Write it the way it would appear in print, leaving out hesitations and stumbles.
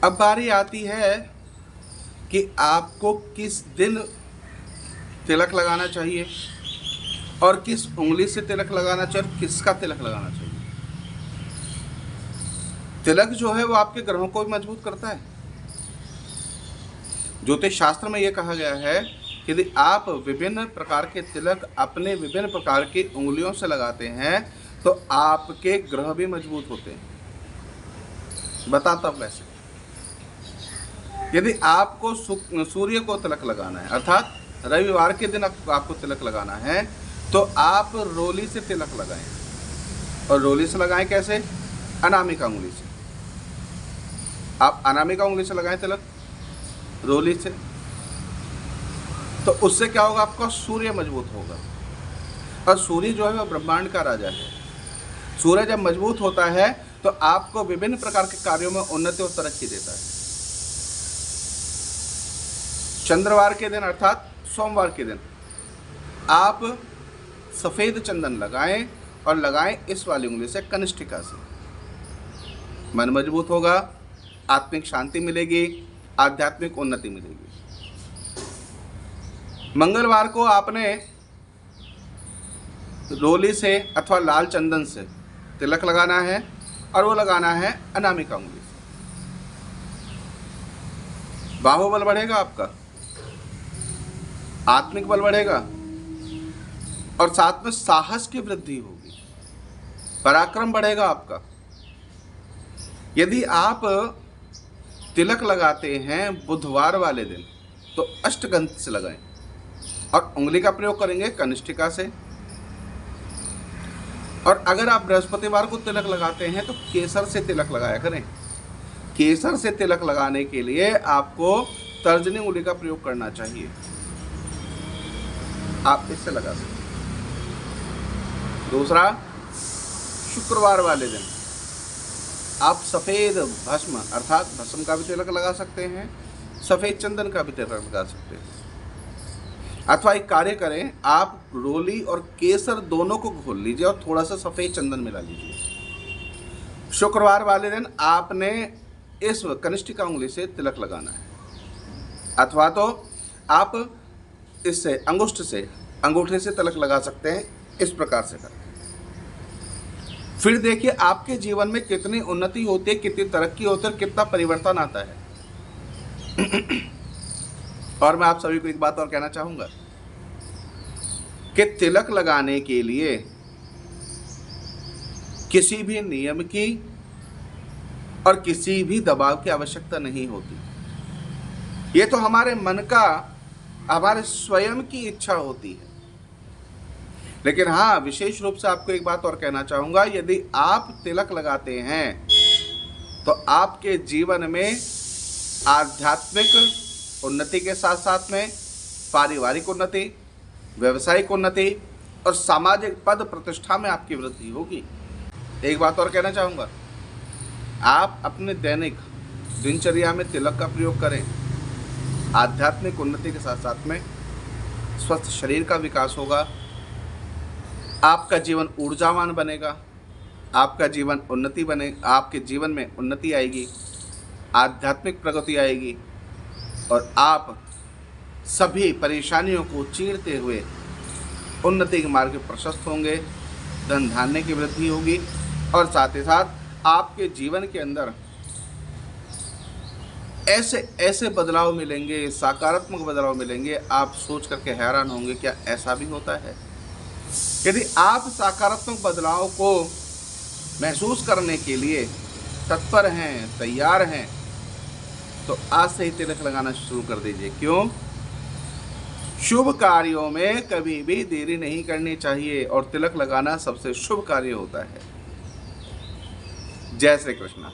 अब बारी आती है कि आपको किस दिन तिलक लगाना चाहिए और किस उंगली से तिलक लगाना चाहिए और किसका तिलक लगाना चाहिए। तिलक जो है वो आपके ग्रहों को भी मजबूत करता है। ज्योतिष शास्त्र में यह कहा गया है कि यदि आप विभिन्न प्रकार के तिलक अपने विभिन्न प्रकार की उंगलियों से लगाते हैं तो आपके ग्रह भी मजबूत होते हैं। बताता हूं कैसे। यदि आपको सूर्य को तिलक लगाना है, अर्थात रविवार के दिन आपको तिलक लगाना है, तो आप रोली से तिलक लगाएं। और रोली से लगाएं कैसे? अनामिका उंगली से। आप अनामिका उंगली से लगाएं तिलक रोली से, तो उससे क्या होगा? आपका सूर्य मजबूत होगा। और सूर्य जो है वह ब्रह्मांड का राजा है। सूर्य जब मजबूत होता है तो आपको विभिन्न प्रकार के कार्यों में उन्नति और तरक्की देता है। चंद्रवार के दिन अर्थात सोमवार के दिन आप सफ़ेद चंदन लगाएं और लगाएं इस वाली उंगली से, कनिष्ठिका से। मन मजबूत होगा, आत्मिक शांति मिलेगी, आध्यात्मिक उन्नति मिलेगी। मंगलवार को आपने रोली से अथवा लाल चंदन से तिलक लगाना है और वो लगाना है अनामिका उंगली से। बाहुबल बढ़ेगा आपका, आत्मिक बल बढ़ेगा और साथ में साहस की वृद्धि होगी, पराक्रम बढ़ेगा आपका। यदि आप तिलक लगाते हैं बुधवार वाले दिन तो अष्टगंध से लगाएं और उंगली का प्रयोग करेंगे कनिष्ठिका से। और अगर आप बृहस्पतिवार को तिलक लगाते हैं तो केसर से तिलक लगाया करें। केसर से तिलक लगाने के लिए आपको तर्जनी उंगली का प्रयोग करना चाहिए। आप इससे लगा सकते हैं। दूसरा, शुक्रवार वाले दिन आप सफ़ेद भस्म अर्थात भस्म का भी तिलक लगा सकते हैं, सफ़ेद चंदन का भी तिलक लगा सकते हैं। अथवा एक कार्य करें, आप रोली और केसर दोनों को घोल लीजिए और थोड़ा सा सफ़ेद चंदन मिला लीजिए। शुक्रवार वाले दिन आपने इस कनिष्ठिका उंगली से तिलक लगाना है, अथवा तो आप इससे अंगूठे से तिलक लगा सकते हैं। इस प्रकार से करके फिर देखिए आपके जीवन में कितनी उन्नति होती है, कितनी तरक्की होती है, कितना परिवर्तन आता है। और मैं आप सभी को एक बात और कहना चाहूंगा कि तिलक लगाने के लिए किसी भी नियम की और किसी भी दबाव की आवश्यकता नहीं होती। ये तो हमारे मन का, हमारे स्वयं की इच्छा होती है। लेकिन हाँ, विशेष रूप से आपको एक बात और कहना चाहूँगा, यदि आप तिलक लगाते हैं तो आपके जीवन में आध्यात्मिक उन्नति के साथ साथ में पारिवारिक उन्नति, व्यवसायिक उन्नति और सामाजिक पद प्रतिष्ठा में आपकी वृद्धि होगी। एक बात और कहना चाहूँगा, आप अपने दैनिक दिनचर्या में तिलक का प्रयोग करें। आध्यात्मिक उन्नति के साथ साथ में स्वस्थ शरीर का विकास होगा, आपका जीवन ऊर्जावान बनेगा, आपका जीवन उन्नति बने, आपके जीवन में उन्नति आएगी, आध्यात्मिक प्रगति आएगी और आप सभी परेशानियों को चीरते हुए उन्नति के मार्ग पर प्रशस्त होंगे, धन धान्य की वृद्धि होगी और साथ ही साथ आपके जीवन के अंदर ऐसे ऐसे बदलाव मिलेंगे, सकारात्मक बदलाव मिलेंगे, आप सोच करके हैरान होंगे क्या ऐसा भी होता है। यदि आप सकारात्मक बदलाव को महसूस करने के लिए तत्पर हैं, तैयार हैं, तो आज से ही तिलक लगाना शुरू कर दीजिए। क्यों? शुभ कार्यों में कभी भी देरी नहीं करनी चाहिए और तिलक लगाना सबसे शुभ कार्य होता है। जय श्री कृष्ण।